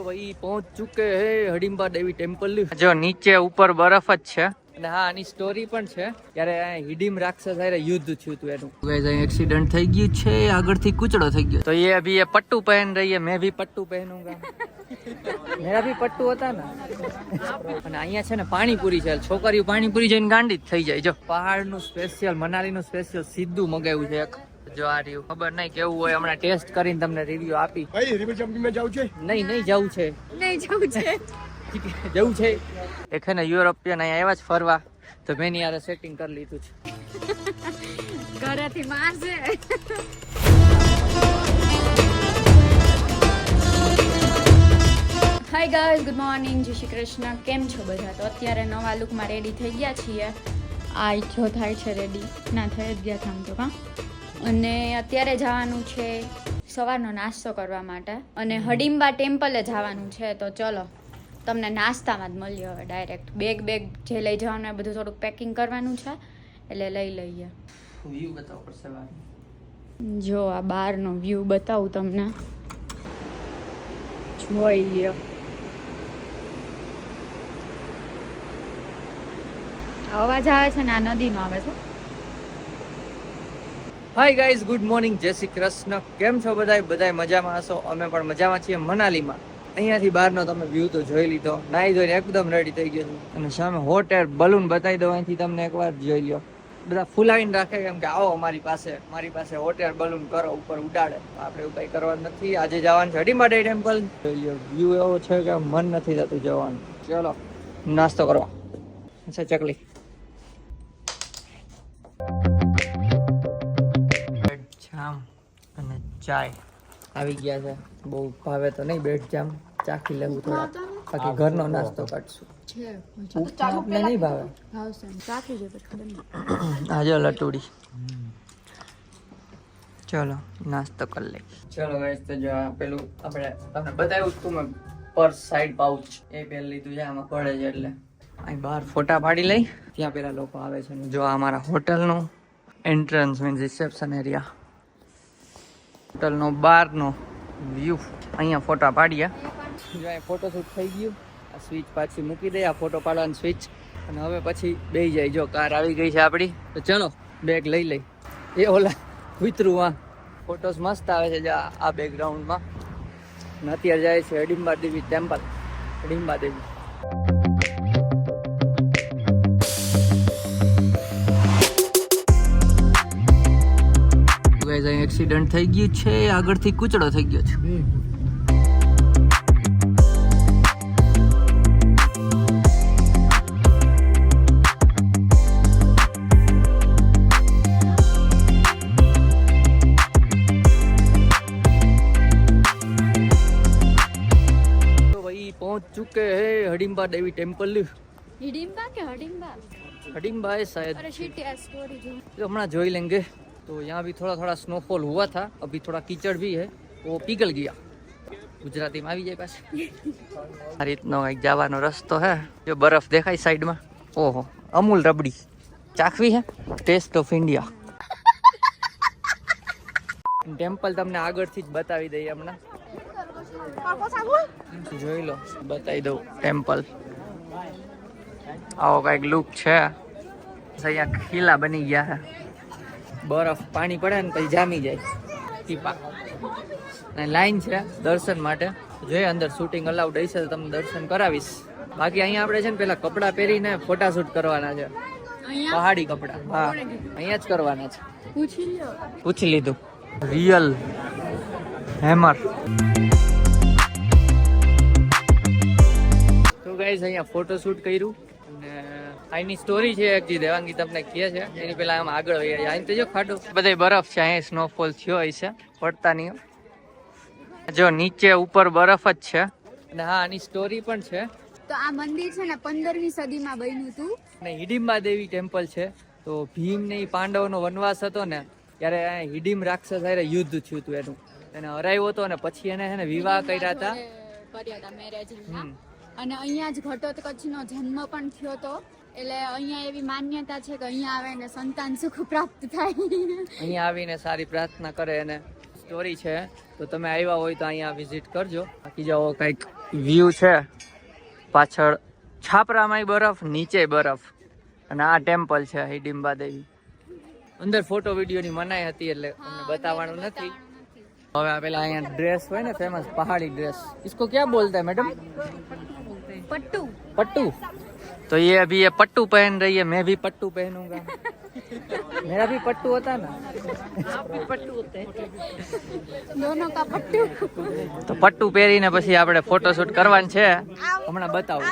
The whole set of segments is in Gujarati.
ભાઈ પહોંચ ચુકે હે હડિમ્બા દેવી ટેમ્પલ. જો નીચે ઉપર બરફ જ છે અને હા આની સ્ટોરી પણ છે. ત્યારે હિડીમ રાક્ષસ હારે યુદ્ધ થયું હતું એનું. ગાઈસ અહીં એક્સિડન્ટ થઈ ગયું છે, આગળથી કૂચડો થઈ ગયો. તો ये अभी ये पट्टू पहन रही है, मैं भी पट्टू पहनूंगा. मेरा भी पट्टू होता ना. અને અહીંયા છે ને પાણીપુરી છે, છોકરીઓ પાણીપુરી જઈને ગાંડી જ થઈ જાય. જો પહાડનું સ્પેશિયલ, મનાલીનું સ્પેશિયલ સીધું મગાવ્યું છે એક. જો આ રહ્યું, ખબર નહીં કેવું હોય, હમણાં ટેસ્ટ કરીને તમને રિવ્યુ આપી. ભાઈ રિવર જમ્પિંગ માં જાવ છે? નહીં જવું છે, જવું છે. એક ને યુરોપિયન અહીંયા આવ્યા જ ફરવા, તો મેં યાર સેટિંગ કરી લીધું છે. ઘરેથી મારશે. હાય ગાઈઝ, ગુડ મોર્નિંગ, જય શ્રી કૃષ્ણ. કેમ છો બધા? તો અત્યારે નવા લુકમાં રેડી થઈ ગયા છીએ. આ જો થાય છે રેડી, ના થઈ જ ગયા આમ તો કાં. અને અત્યારે જવાનું છે સવારનો નાસ્તો કરવા માટે, અને હડિમ્બા ટેમ્પલે જવાનું છે. તો ચલો તમને નાસ્તામાં જ મળીએ હવે ડાયરેક્ટ. બેગ જે લઈ જવાનું એ બધું થોડુંક પેકિંગ કરવાનું છે, એટલે લઈ લઈએ. વ્યૂ બતાવો પડશે બહાર. જો આ બહારનો વ્યૂ બતાવું તમને, જોઈ લ્યો. અવાજ આવે છે ને, આ નદીનો આવે છે. હાય ગાઈઝ, ગુડ મોર્નિંગ, જય શ્રી કૃષ્ણ. કેમ છો બધાય મજામાં હશો? અમે પણ મજામાં છીએ મનાલીમાં. અહીંયાથી બહારનો તમે વ્યૂ તો જોઈ લીધો. નાઈ ધોઈને એકદમ રેડી થઈ ગયો છું. અને સામે હોટ એર બલૂન બતાવી દઉં, અહીંથી તમને એકવાર જોઈ લ્યો. બધા ફૂલાવીને રાખે કેમ કે આવો મારી પાસે હોટ એર બલૂન કરો, ઉપર ઉડાડે. આપણે એવું કંઈ કરવાનું નથી. આજે જવાનું છે હડિમ્બા દેવી ટેમ્પલ. જોઈ લ્યો વ્યૂ એવો છે કે મન નથી થતું જવાનું. ચલો નાસ્તો કરવા. અચ્છા ચકલી જામ અને ચાય આવી ગયા છે. બહુ ભાવે તો નહીં બ્રેડ જામ, ચાખી લેવું થોડા, બાકી ઘરનો નાસ્તો કાઢશું. આપણે નહીં ભાવે. આજે લટુડી. ચલો નાસ્તો કરી લઈએ. ચલો ગાઈસ, તો જો પેલું આપણે તમને બતાવ્યું હતું મેં, પર્સ સાઈડ પાઉચ એ પહેરી લીધું છે. આમાં પડે છે એટલે અહીં બહાર ફોટા પાડી લઈ. ત્યાં પેલા લોકો આવે છે. જો આ અમારા હોટલનું એન્ટ્રન્સ મીન્સ રિસેપ્શન એરિયા, હોટલનો બહારનો વ્યૂ. અહીંયા ફોટા પાડ્યા. જો અહીં ફોટોશૂટ થઈ ગયું. આ સ્વિચ પાછી મૂકી દે, આ ફોટો પાડવાની સ્વિચ, અને હવે પછી બેસી જાય. જો કાર આવી ગઈ છે આપણી. તો ચલો બેગ લઈ લઈ. એ ઓલા વિતરું આ ફોટોસ મસ્ત આવે છે. જો આ બેકગ્રાઉન્ડમાં. અને અત્યારે જાય છે હડિમ્બા દેવી ટેમ્પલ. હડિમ્બા દેવી અહીં એક્સિડન્ટ થઈ ગયું છે, આગળથી કૂચડો થઈ ગયો છે. તો ભાઈ પહોંચ ચુકે હે હડિમ્બા દેવી ટેમ્પલ. हिडिम्बा के हडिम्बा? हडिम्बा है शायद. अरे शिट यार, स्टोरी जो हमारा जोई लेंगे. तो यहाँ भी थोड़ा स्नोफॉल हुआ था, अभी थोड़ा कीचड़ भी है, वो पिघल गया. गुजराती में આવી જાય પાછું. આ રીતનો એક જવાનો રસ્તો હે. જો બરફ દેખાય સાઈડમાં. ઓહો, અમૂલ રબડી ચાખવી હે. Test of India. ટેમ્પલ તમને આગળથી જ બતાવી દઈએ હમણાં. જોઈ લો, બતાવી દઉં ટેમ્પલ. આવો કઈક લુક છે. અહીંયા ખીલા બની ગયા છે. બરફ પાણી પડે ને પછી જામી જાય ટીપા. અને લાઈન છે દર્શન માટે. જોઈએ અંદર શૂટિંગ અલાઉડ હશે તો તમને દર્શન કરાવીશ. બાકી અહીંયા આપણે છે ને પેલા કપડાં પહેરીને ફોટા શૂટ કરવાના છે. પહાડી કપડાં. હા, અહીંયા જ કરવાના છે. પૂછી લીધું. Real hammer. તો ગાઈઝ અહીંયા ફોટો શૂટ કર્યું. અહીંની સ્ટોરી છે એક, જે દેવાંગી તમને કહે છે. એની પેલા આમ આગળ વહી અહીં તો જો ખાડો બધે બરફ છે. અહીં સ્નોફોલ થયો હોય છે, પડતા નહીં. જો નીચે ઉપર બરફ જ છે. અને હા આની સ્ટોરી પણ છે. તો આ મંદિર છે ને 15મી સદીમાં બન્યું હતું. અને હિડિમ્બા દેવી ટેમ્પલ છે. તો ભીમ ને પાંડવોનો વનવાસ હતો ને, ત્યારે હિડિમ રાક્ષસ હારે યુદ્ધ થયું હતું એનું. એને હરાવ્યો હતો ને પછી એને છે ને વિવાહ કર્યા હતા. મેરેજ. અને અહીંયા જ ઘટોત્કચનો જન્મ પણ થયો હતો. એટલે અહીંયા એવી માન્યતા છે કે અહીંયા આવે ને સંતાન સુખ પ્રાપ્ત થાય. અહીંયા આવીને સારી પ્રાર્થના કરે. અને સ્ટોરી છે. તો તમે આવ્યા હોય તો અહીંયા વિઝિટ કરજો. બાકી જાઓ કંઈક વ્યૂ છે પાછળ, છાપરામાંય બરફ, નીચે બરફ, અને આ ટેમ્પલ છે હિડિંબા દેવી. અંદર ફોટો વિડીયોની મનાઈ હતી એટલે તમને બતાવવાનું નથી. હવે આ પેલા અહીંયા ડ્રેસ હોય ને ફેમસ પહાડી ડ્રેસ, इसको क्या बोलते हैं मैडम? पट्टू पट्टू. तो ये अभी ये पट्टू पहन रही है, मैं भी पट्टू पहनूंगा. मेरा भी पट्टू होता ना. आप भी पट्टू होते हैं. दोनों का पट्टू. તો પટ્ટુ પહેરીને પછી આપણે ફોટોશૂટ કરવાનું છે. હમણાં બતાવું.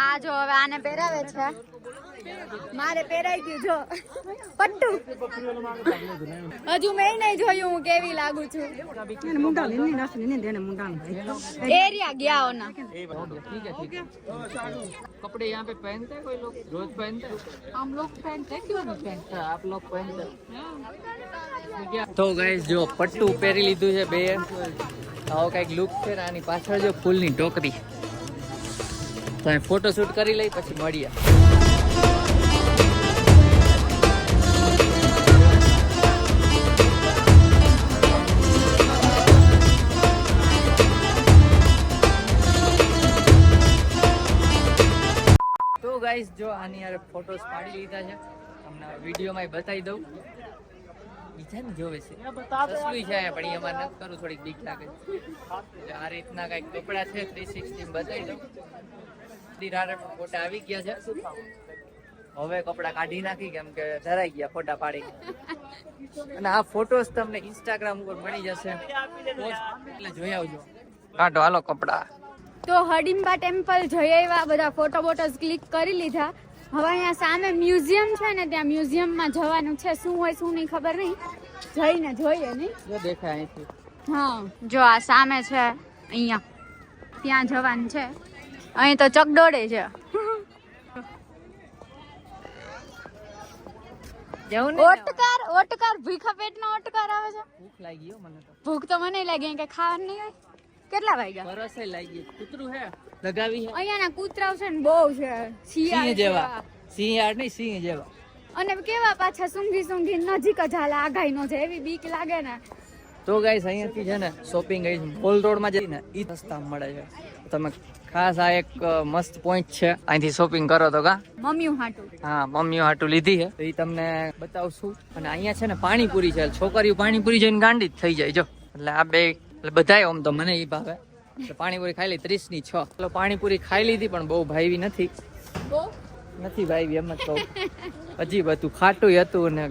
આ જો હવે આને પહેરાવે છે, મારે પહેરાઈ ગયું જો પટ્ટુ. હજુ મેં નહીં જોયું હું કેવી લાગુ છું. એરિયા ગયા હોના. ठीक है ठीक है. कपड़े यहाँ पे पहनते हैं कोई लोग? रोज पहनते हैं? हम लोग पहनते हैं, क्यों नहीं पहनते? आप लोग पहनते हैं? तो गाइस જો પટ્ટુ પહેરી લીધું છે બે, આવો કઈક લુક છે. આની પાછળ જો ફૂલની ટોકરી. તો અહીં ફોટોશૂટ કરી લઈ પછી મળીએ. તો ગાઈસ જો આની યાર ફોટોસ પાડી લીધા છે, તમને વિડીયોમાં બતાવી દઉં. બીજા ને જોવે છે સસલું છે અહીંયા, પણ એ અમારે નથી કરવું, થોડીક બીક લાગે છે. એટલે આ રીતના કઈક કપડા છે 360 બતાવી દઉં. ધીરારે ફોટા આવી ગયા છે, હવે કપડા કાઢી નાખી કેમ કે ધરાઈ ગયા ફોટા પાડી. અને આ ફોટોસ તમને ઇન્સ્ટાગ્રામ ઉપર મળી જશે, એટલે જોઈ આવજો. કાઢો હાલો કપડા. તો હડિંબા ટેમ્પલ જઈ આવ્યા, બધા ફોટો બોટોસ ક્લિક કરી લીધા. હવે અહીંયા સામે મ્યુઝિયમ છે ને, ત્યાં મ્યુઝિયમમાં જવાનું છે. શું હોય શું નહીં ખબર નહીં, જઈને જોઈએ નહીં. જો દેખાય અહીંથી. હા જો આ સામે છે, અહીંયા ત્યાં જવાનું છે. અહીં તો ચકડોળે છે. જવું ને ઓટકાર ભૂખા પેટનો ઓટકાર આવે છે. ભૂખ લાગી હો મને તો. ભૂખ તો મને લાગી કે ખાવાનું નહીં હોય. કેટલા વાગ્યા? પરસે લાગી. કૂતરું હે લગાવી હે. અહીંયાના કૂતરાઓ છે ને બહુ છે, સિંહ જેવા. સિંહ યાર નહીં, સિંહ જેવા. અને કેવા પાછા સૂંઘી નજીક જ હાલે, આગાઈ નો જાય એવી બીક લાગે ને. તો ગાઈસ અહીંયાથી છે ને શોપિંગ મોલ રોડમાં જઈને ઈ સસ્તા મળે છે. તમે ખાસ આ એક મસ્ત પોઈન્ટ છે, અહીંથી શોપિંગ કરો તો કા મમ્મીઓ હાટુ. હા મમ્મીઓ હાટુ લીધી છે, તો ઈ તમને બતાવશું. અને અહીંયા છે ને પાણીપુરી છે, છોકરીઓ પાણીપુરી જઈને ગાંડી જ થઈ જાય જો. એટલે આ બે એટલે બધાય આમ તો મને ઈ ભાવે. પાણીપુરી ખાઈ લી 30 ની 6. એટલે પાણીપુરી ખાઈ લીધી પણ બહુ ભાવી નથી. નથી ભાવી એમ જ કહું. અજીબ હતું, ખાટું હતું ને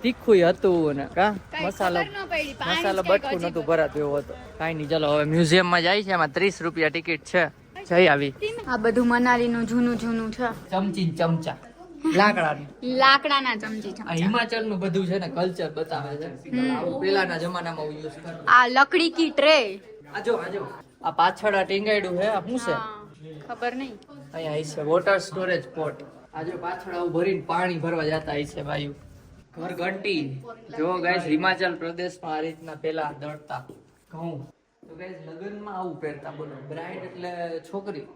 તીખું હતું ને કા મસાલો બટકું નતું ભરાતું એવું હતું. કાંઈ નહીં, ચાલો હવે મ્યુઝિયમ માં જાય છે. એમાં 30 રૂપિયા ટિકિટ છે, જઈ આવી. આ બધું મનાલી નું જૂનું છે. ચમચી ચમચા લાકડાના ચમચી છે. આ હિમાચલ નું બધું છે ને કલ્ચર બતાવે છે. આવું પેલાના જમાનામાં યુઝ કરતા. આ લકડી કી ટ્રે. આજો આ પાછળ આ ટીંગાડ્યું છે, આ શું છે ખબર નહીં. અહીંયા છે વોટર સ્ટોરેજ પોટ. આજો પાછળ આવું ભરીને પાણી ભરવા જતા છે ભાઈ. ઘર ઘંટી જો ગાઈસ, હિમાચલ પ્રદેશમાં આ રીતના પેલા દળતા ઘઉં. તો ગાઈસ લગ્નમાં આવું પહેરતા. બોલો, બ્રાઇડ એટલે છોકરી,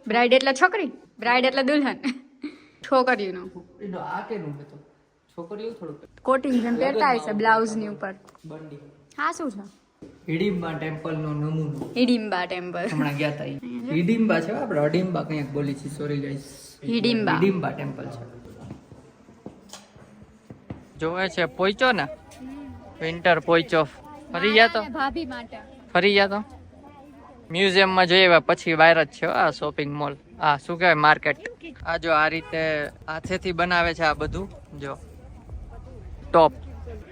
બ્રાઇડ એટલે છોકરી, બ્રાઇડ એટલે દુલ્હન. છોકરીઓનું આ કેનું હતું? છોકરીઓ થોડું કોટિંગ જેમ પહેરતા હશે બ્લાઉઝ ની ઉપર. બંડી. હા શું છે? હિડિંબા ટેમ્પલ નો નમૂનો. હિડિંબા ટેમ્પલ હમણાં ગયા તા. હિડિંબા છે, આપણે અડિંબા કંઈક બોલી છે, સોરી ગાઈસ. હિડિંબા ટેમ્પલ છે. જોવે છે પોઈચો ને, વિન્ટર પોઈચો. ફરી ગયા તો ભાભી માટે ફરી ગયા તો મ્યુઝિયમ માં જોઈએ પછી બહાર જ છે આ શોપિંગ મોલ. આ શું કહેવાય માર્કેટ. આ જો આ રીતે હાથેથી બનાવે છે આ બધું જો ટોપ.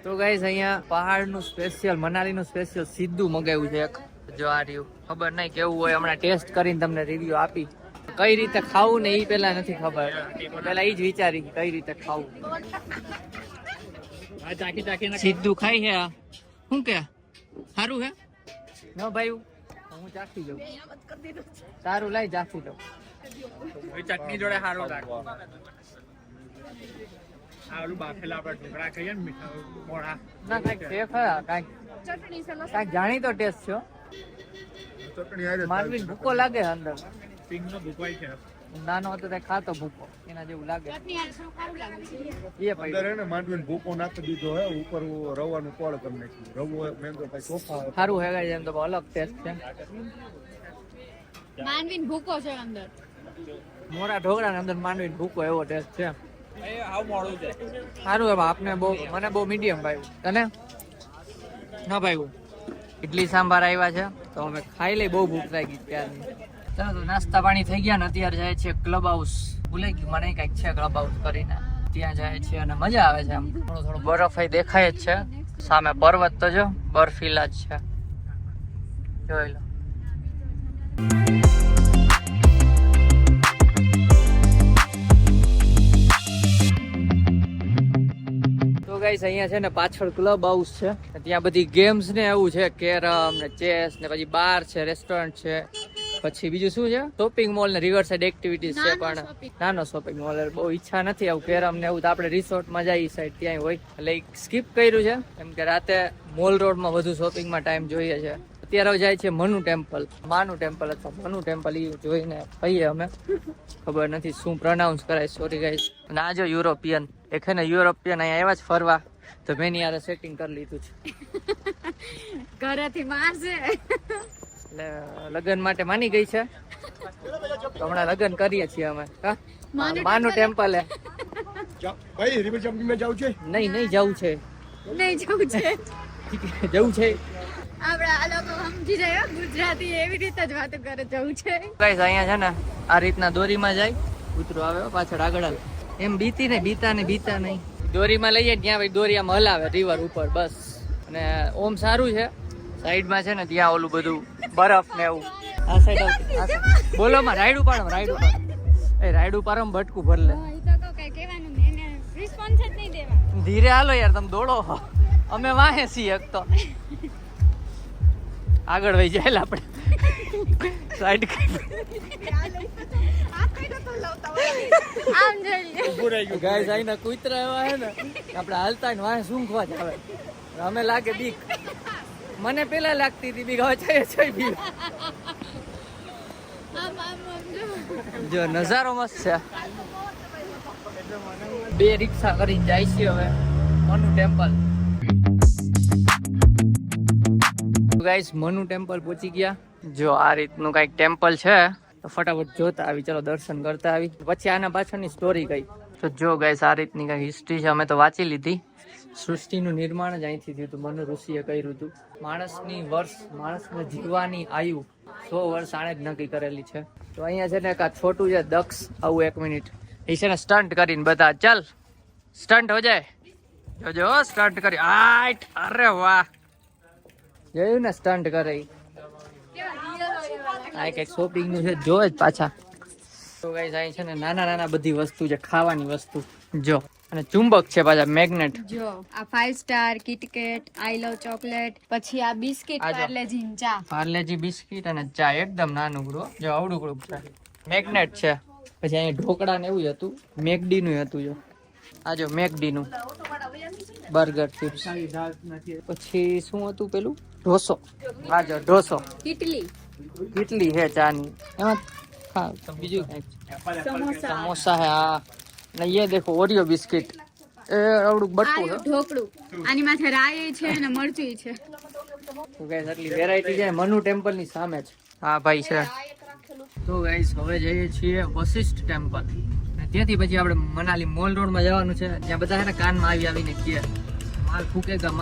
તો ગાઈસ અહીંયા પહાડનું સ્પેશિયલ, મનાલીનું સ્પેશિયલ સીધું મગાવ્યું છે એક. જો આ રહ્યું, ખબર નહીં કેવું હોય, હમણાં ટેસ્ટ કરીને તમને રિવ્યુ આપી. કઈ રીતે ખાવું ને એ પેલા નથી ખબર, પેલા એ જ વિચારી કઈ રીતે ખાવું. સીધું ખાઈ છે આ શું કે સારું હે ન ભાઈ? હું ચાખી જાઉં. સારું લાઈ ચાખી દઉં. ચટણી જોડે સારું લાગે. આ ઓલું બાફેલા આપણે ઢોકળા ખાઈએ ને મીઠા મોળા. ના કાંઈક છે ખરા, કાંઈક જાણીતો ટેસ્ટ છે. ચટણી હારે માનવીને ભૂકો લાગે અંદર. પિંગનો ભૂકવાય છે. નાનો હતો તે ખાતો ભૂકો, એના જેવું લાગે. એ ભાઈ અંદર એને માંડવીને ભૂકો નાખી દીધો હે, ઉપર રવાનું કોળ કરી નાખ્યું. રવો મેંદો કઈ ચોખા સારું હેગાય એમ તો અલગ ટેસ્ટ છે. માનવીન ભૂકો છે અંદર. મોરા ઢોકળા અંદર માંડવીને ભૂકો એવો ટેસ્ટ છે. સારું એમ આપને બહુ મને બહુ મીડિયમ ભાવ્યું. તને ના ભાવ્યું? ઇડલી સાંભાર આવ્યા છે તો અમે ખાઈ લઈ. બહુ ભૂખ લાગી ત્યારની. ચાલો તો નાસ્તા પાણી થઈ ગયા ને અત્યારે જાય છે ક્લબ હાઉસ. ભૂલાઈ ગયું મને કંઈક છે ક્લબ હાઉસ કરીને. ત્યાં જાય છે અને મજા આવે છે. આમ થોડો થોડો બરફ દેખાય જ છે સામે. પર્વત તો જો બર્ફીલા જ છે, જોઈ લો. ગાઈસ અહીંયા છે ને પાછળ ક્લબ હાઉસ છે. ત્યાં બધી ગેમ્સ ને એવું છે, કેરમ ને ચેસ ને પછી બાર છે, રેસ્ટોરન્ટ છે, પછી બીજું શું છે શોપિંગ મોલ ને રિવર સાઈડ એક્ટિવિટીઝ છે. પણ નાનો શોપિંગ મોલ. બહુ ઈચ્છા નથી આવું કેરમ ને એવું. તો આપણે રિસોર્ટમાં જાય સાઈડ ત્યાં હોય એટલે સ્કીપ કર્યું છે કેમ કે રાતે મોલ રોડમાં વધુ શોપિંગમાં ટાઈમ જોઈએ છે. અત્યારે જાય છે મનુ ટેમ્પલ, માનું ટેમ્પલ અથવા મનુ ટેમ્પલ. એ જોઈને કહીએ અમે, ખબર નથી શું પ્રોનાઉન્સ કરાય, સોરી ગાઈસ. અને આ જો યુરોપિયન એક છે ને યુરોપિયન અહીંયા આવ્યા જ ફરવા તો મેં યાર સેટિંગ કરી લીધું છે. ઘરેથી મારશે એટલે લગ્ન માટે માની ગઈ છે તો હમણાં લગ્ન કરીએ છીએ અમે. માનું ટેમ્પલ હે ભાઈ રિવર જમ્પિંગ જાવ છે? નહીં જવું છે. નહીં જવું છે. જવું છે. આપડા આ લોકો સમજી જાય ગુજરાતી એવી રીતે જ વાતો કરે. જવું છે ગાઈસ. અહીંયા છે ને આ રીતના દોરીમાં જાય, કૂતરો આવે પાછળ આગળ આવે. એમ બીતા નહીં. દોરીમાં લઈએ ત્યાં ભાઈ દોરી આમ હલાવે રિવર ઉપર બસ. અને ઓમ સારું છે. સાઈડમાં છે ને ત્યાં ઓલું બધું બરફ ને એવું. આ સાઈડ બોલો માં રાઈડ ઉપાડો. રાઈડ ઉપાડો બટકું ભર લે. ધીરે હાલો યાર, તમે દોડો. અમે વાહે છીએ એક તો આગળ વહી જાય આપણે સાઈડ ગાઈસ. આઈના કૂતરા એવા હે ને આપણે હાલતા ને વાહે સૂંઘવા જ આવે. અમે લાગે બીક. મને પેલા લાગતી હતી બીક, હવે છે બીક. જો નજારો મસ્ત છે. 2 રિક્ષા કરીને જાય છે હવે Manu temple. Guys Manu temple પહોંચી ગયા. જો આ રીતનું કઈક ટેમ્પલ છે તો ફટાફટ જોતા આવી, ચલો દર્શન કરતા આવી. પછી આના પાછળની સ્ટોરી કઈ તો જો ગાઈસ આ રીતની કઈ હિસ્ટ્રી છે. અમે તો વાંચી લીધી. સૃષ્ટિનું નિર્માણ જ અહીંથી થયું હતું. મનુ ઋષિએ કર્યું હતું. માણસને જીવવાની આયુ 100 વર્ષ આણે જ નક્કી કરેલી છે. તો અહીંયા છે ને એક આ છોટું છે દક્ષ. આવું 1 મિનિટ એ છે ને સ્ટન્ટ કરીને બતા. ચાલ સ્ટન્ટ હો જાય. જોજો સ્ટન્ટ કરી. અરે વાહ, જોયું ને સ્ટન્ટ કરે. આ કઈક શોપિંગ નું છે, જો જ પાછા. તો ગાઈસ અહીં છે ને નાના બધી વસ્તુ છે, ખાવાની વસ્તુ જો. અને ચુંબક છે પાછા, મેગ્નેટ. જો આ 5 સ્ટાર કિટકેટ, આઈ લવ ચોકલેટ, પછી આ બિસ્કિટ પાર્લેજી ચા. પાર્લેજી બિસ્કિટ અને ચા એકદમ નાનું ગ્રો. જો આવડું ગ્રુપ છે. મેગ્નેટ છે. પછી અહીં ઢોકળા ને એવું હતું. મેકડી નું હતું. જો આ જો મેકડી નું બર્ગર ચિપ્સ. પછી શું હતું પેલું ઢોસો. હા જો ઢોસો. કેટલી હે ચાની એમાં. હા બીજું સમોસા હે. હા ને ये देखो ओरियो बिस्किट. એ આવડું બટકું છે. ઢોકળું. આની માથે રાઈ છે અને મરચી છે. તો ગાઈસ આટલી વેરાયટી છે મનુ ટેમ્પલ ની સામે જ. હા ભાઈ છે. તો ગાઈસ હવે જઈએ છીએ વશિષ્ઠ ટેમ્પલ. અને ત્યાંથી પછી આપણે મનાલી મોલ રોડ માં જવાનું છે. ત્યાં બધા છે ને કાનમાં આવીને કહે માલ ફૂકેગા.